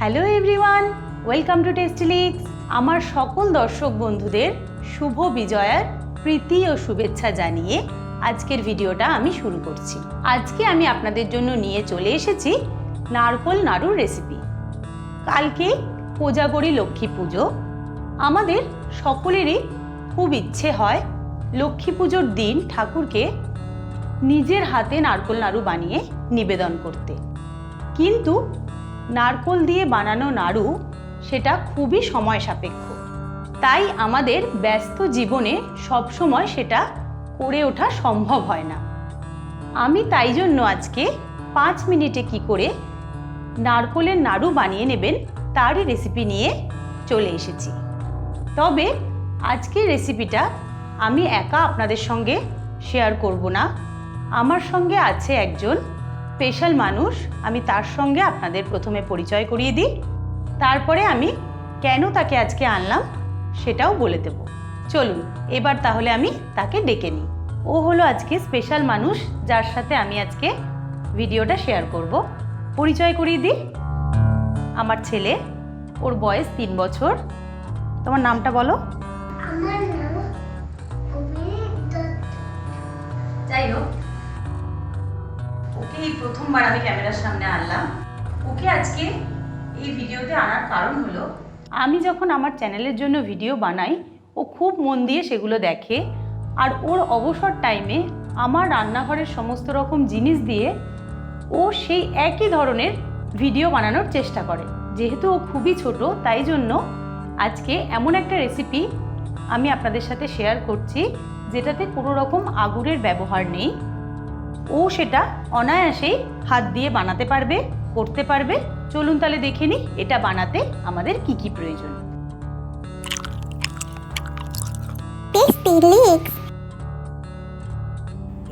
Hello everyone, welcome to tasty leaks. আমার সকল দর্শক বন্ধুদের শুভ বিজয়ার প্রীতি ও শুভেচ্ছা জানিয়ে আজকের ভিডিওটা আমি শুরু করছি। আজকে আমি আপনাদের জন্য নিয়ে চলে এসেছি নারকোল নাড়ুর রেসিপি। কালকে কোজাগরী লক্ষ্মী পুজো। আমাদের সকলেরই খুব ইচ্ছে হয় লক্ষ্মী পুজোর দিন ঠাকুরকে নিজের হাতে নারকোল নাড়ু বানিয়ে নিবেদন করতে, কিন্তু নারকোল দিয়ে বানানো নাড়ু সেটা খুবই সময় সাপেক্ষ। তাই আমাদের ব্যস্ত জীবনে সবসময় সেটা করে ওঠা সম্ভব হয় না। আমি তাই জন্য আজকে 5 মিনিটে কি করে নারকোলের নাড়ু বানিয়ে নেবেন তারই রেসিপি নিয়ে চলে এসেছি। তবে আজকের রেসিপিটা আমি একা আপনাদের সঙ্গে শেয়ার করব না, আমার সঙ্গে আছে একজন স্পেশাল মানুষ। আমি তার সঙ্গে আপনাদের প্রথমে পরিচয় করিয়ে দিই, তারপরে আমি কেন তাকে আজকে আনলাম সেটাও বলে দেব। চলুন এবার তাহলে আমি তাকে ডেকে নিই। ও হলো আজকে স্পেশাল মানুষ যার সাথে আমি আজকে ভিডিওটা শেয়ার করব। পরিচয় করিয়ে দিই, আমার ছেলে, ওর বয়স 3 বছর। তোমার নামটা বলো। আমার নাম যাই হোক, ওকে এই প্রথমবার আমি ক্যামেরার সামনে আনলাম। ওকে আজকে এই ভিডিওতে আনার কারণ হলো, আমি যখন আমার চ্যানেলের জন্য ভিডিও বানাই ও খুব মন দিয়ে সেগুলো দেখে, আর ওর অবসর টাইমে আমার রান্নাঘরের সমস্ত রকম জিনিস দিয়ে ও সেই একই ধরনের ভিডিও বানানোর চেষ্টা করে। যেহেতু ও খুবই ছোট, তাই জন্য আজকে এমন একটা রেসিপি আমি আপনাদের সাথে শেয়ার করছি যেটাতে কোনো রকম আগুনের ব্যবহার নেই। ও সেটা অনায়াসেই হাত দিয়ে বানাতে পারবে, করতে পারবে। চলুন তাহলে দেখে নিই এটা বানাতে আমাদের কি কি প্রয়োজন।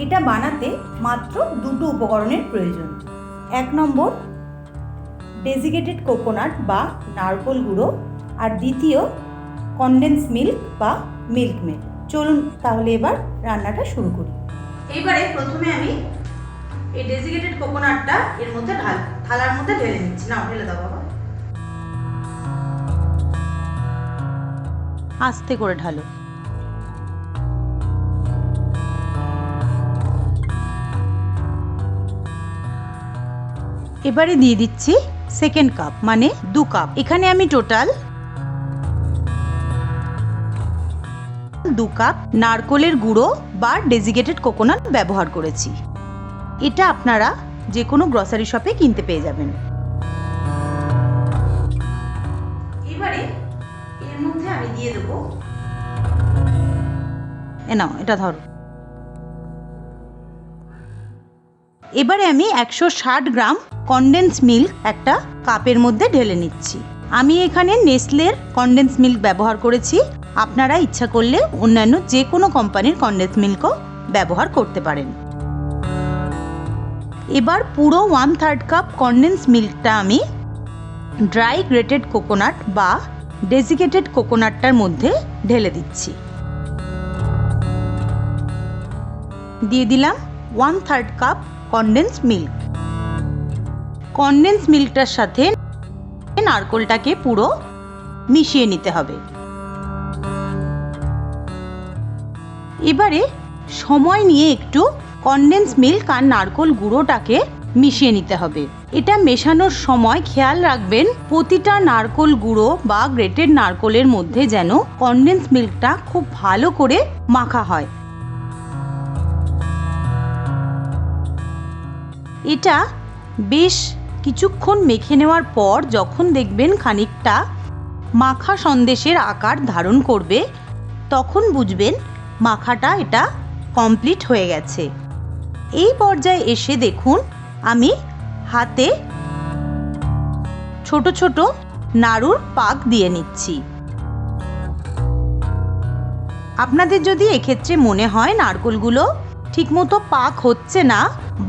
এটা বানাতে মাত্র 2টো উপকরণের প্রয়োজন। 1 নম্বর ডেসিকেটেড কোকোনাট বা নারকোল গুঁড়ো, আর দ্বিতীয় কনডেন্স মিল্ক বা মিল্ক মেড। চলুন তাহলে এবার রান্নাটা শুরু করি। এইবারে প্রথমে আমি এই ডেসিকেটেড কোকোনাটটা এর মধ্যে থালার মধ্যে ঢেলে নিচ্ছি। নাও ঢেলে দাও বাবা, আস্তে করে ঢালো। এবারে দিয়ে দিচ্ছি সেকেন্ড কাপ, মানে 2 কাপ। এখানে আমি টোটাল 2 কাপ নারকোলের গুঁড়ো বা ডেসিকেটেড কোকোনাট ব্যবহার করেছি। এটা আপনারা যে কোনো গ্রসারি শপে কিনতে পেয়ে যাবেন। এবারে এর মধ্যে আমি দিয়ে দেব, নাও এটা ধরো। এবারে আমি 160 গ্রাম কনডেন্স মিল্ক একটা কাপের মধ্যে ঢেলে নিচ্ছি। আমি এখানে নেসলের কনডেন্স মিল্ক ব্যবহার করেছি, আপনারা ইচ্ছা করলে অন্যান্য যে কোনো কোম্পানির কনডেন্স মিল্কও ব্যবহার করতে পারেন। এবার পুরো 1/3 কাপ কনডেন্স মিল্কটা আমি ড্রাই গ্রেটেড কোকোনাট বা ডেসিকেটেড কোকোনাটটার মধ্যে ঢেলে দিচ্ছি। দিয়ে দিলাম 1/3 কাপ কনডেন্স মিল্ক। কনডেন্স মিল্কটার সাথে নারকোলটাকে পুরো মিশিয়ে নিতে হবে। এবারে সময় নিয়ে একটু কনডেন্স মিল্ক আর নারকোল গুঁড়োটাকে মিশিয়ে নিতে হবে। এটা মেশানোর সময় খেয়াল রাখবেন প্রতিটা নারকোল গুঁড়ো বা গ্রেটেড নারকোলের মধ্যে যেন কনডেন্স মিল্কটা খুব ভালো করে মাখা হয়। এটা বেশ কিছুক্ষণ মেখে নেওয়ার পর যখন দেখবেন খানিকটা মাখা সন্দেশের আকার ধারণ করবে, তখন বুঝবেন মাখাটা এটা কমপ্লিট হয়ে গেছে। এই পর্যায়ে এসে দেখুন আমি হাতে ছোট ছোট নাড়ুর পাক দিয়ে নিচ্ছি। আপনাদের যদি এক্ষেত্রে মনে হয় নারকোলগুলো ঠিকমতো পাক হচ্ছে না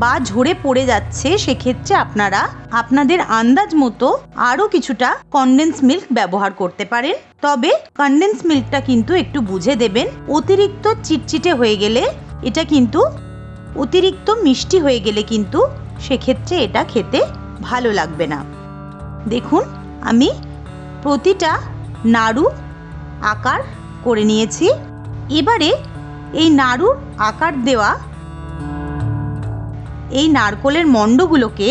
বা ঝরে পড়ে যাচ্ছে, সেক্ষেত্রে আপনারা আপনাদের আন্দাজ মতো আরও কিছুটা কনডেন্স মিল্ক ব্যবহার করতে পারেন। তবে কনডেন্স মিল্কটা কিন্তু একটু বুঝে দেবেন। অতিরিক্ত চিটচিটে হয়ে গেলে, এটা কিন্তু অতিরিক্ত মিষ্টি হয়ে গেলে কিন্তু সেক্ষেত্রে এটা খেতে ভালো লাগবে না। দেখুন আমি প্রতিটা নাড়ু আকার করে নিয়েছি। এবারে এই নাড়ুর আকার দেওয়া এই নারকেলের মণ্ডগুলোকে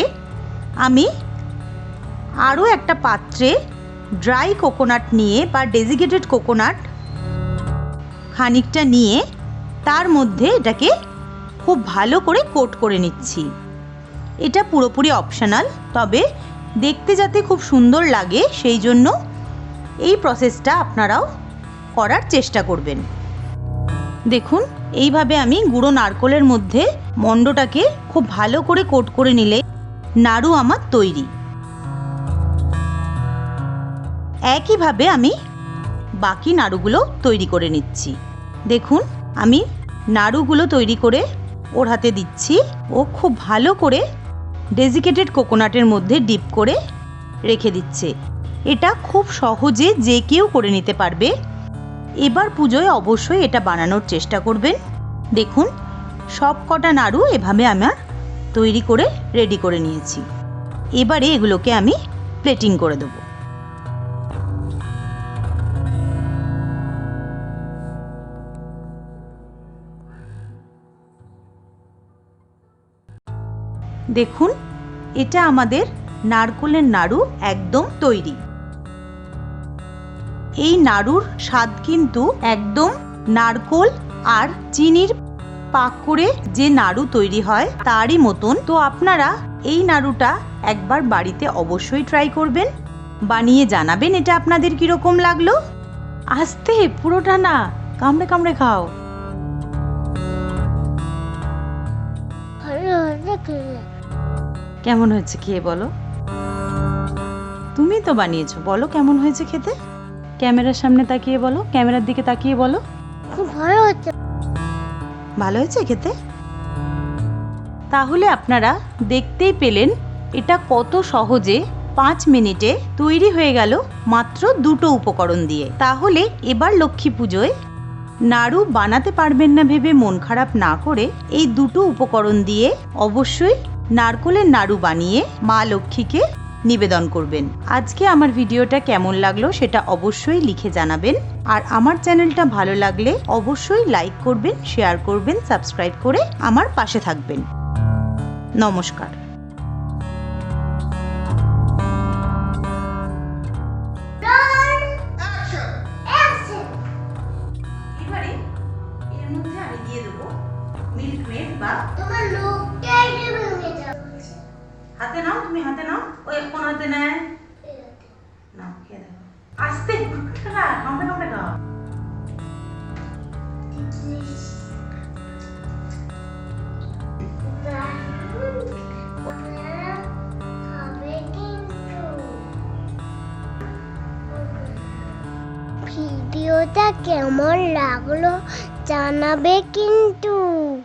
আমি আরও একটা পাত্রে ড্রাই কোকোনাট নিয়ে বা ডেসিকেটেড কোকোনাট খানিকটা নিয়ে তার মধ্যে এটাকে খুব ভালো করে কোট করে নিচ্ছি। এটা পুরোপুরি অপশনাল, তবে দেখতে যাতে খুব সুন্দর লাগে সেই জন্য এই প্রসেসটা আপনারাও করার চেষ্টা করবেন। দেখুন, এইভাবে আমি গুঁড়ো নারকেলের মধ্যে মণ্ডটাকে খুব ভালো করে কোট করে নিলে নাড়ু আমার তৈরি। একইভাবে আমি বাকি নাড়ুগুলো তৈরি করে নিচ্ছি। দেখুন, আমি নাড়ুগুলো তৈরি করে ওর হাতে দিচ্ছি। ও খুব ভালো করে ডেসিকেটেড কোকোনাটের মধ্যে ডিপ করে রেখে দিচ্ছে। এটা খুব সহজে যে কেউ করে নিতে পারবে। এবার পুজোয় অবশ্যই এটা বানানোর চেষ্টা করবেন। দেখুন, সব কটা নাড়ু এভাবে আমার তৈরি করে রেডি করে নিয়েছি। এবারে এগুলোকে আমি প্লেটিং করে দেবো। দেখুন, এটা আমাদের নারকেলের নাড়ু একদম তৈরি। এই নাড়ুর স্বাদ কিন্তু একদম নারকেল আর চিনির পাক করে যে নাড়ু তৈরি হয় তারই মতন। তো আপনারা এই নাড়ুটা একবার বাড়িতে অবশ্যই ট্রাই করবেন, বানিয়ে জানাবেন এটা আপনাদের কিরকম লাগলো। আস্তে, পুরোটা না, কামড়ে কামড়ে খাও। কেমন হয়েছে খেয়ে বলো? তুমি তো বানিয়েছো, বলো কেমন হয়েছে খেতে। ক্যামেরার সামনে তাকিয়ে বলো, ক্যামেরার দিকে তাকিয়ে বলো। খুব ভালো হয়েছে। ভালো হয়েছে খেতে? তাহলে আপনারা দেখতেই পেলেন এটা কত সহজে 5 মিনিটে তৈরি হয়ে গেল মাত্র দুটো উপকরণ দিয়ে। তাহলে এবার লক্ষ্মী পুজোয় নাড়ু বানাতে পারবেন না ভেবে মন খারাপ না করে এই দুটো উপকরণ দিয়ে অবশ্যই নারকেলের নাড়ু বানিয়ে মা লক্ষ্মীকে নিবেদন করবেন। আজকে আমার ভিডিওটা কেমন লাগলো সেটা অবশ্যই লিখে জানাবেন। আর আমার চ্যানেলটা ভালো লাগলে অবশ্যই লাইক করবেন, শেয়ার করবেন, সাবস্ক্রাইব করে আমার পাশে থাকবেন। নমস্কার। এবারে এর মধ্যে আমি দিয়ে দেবো মিল্ক মেড বা তোমার লোকটাই ভেঙে যাচ্ছে। হাতে নাও, তুমি হাতে নাও। ওই কোন হাতে নেয় নাও, খেয়ে দেখো। আস্তে কামড়ে কামড়ে খাও। ভিডিওটা কেমন লাগলো জানাবে কিন্তু।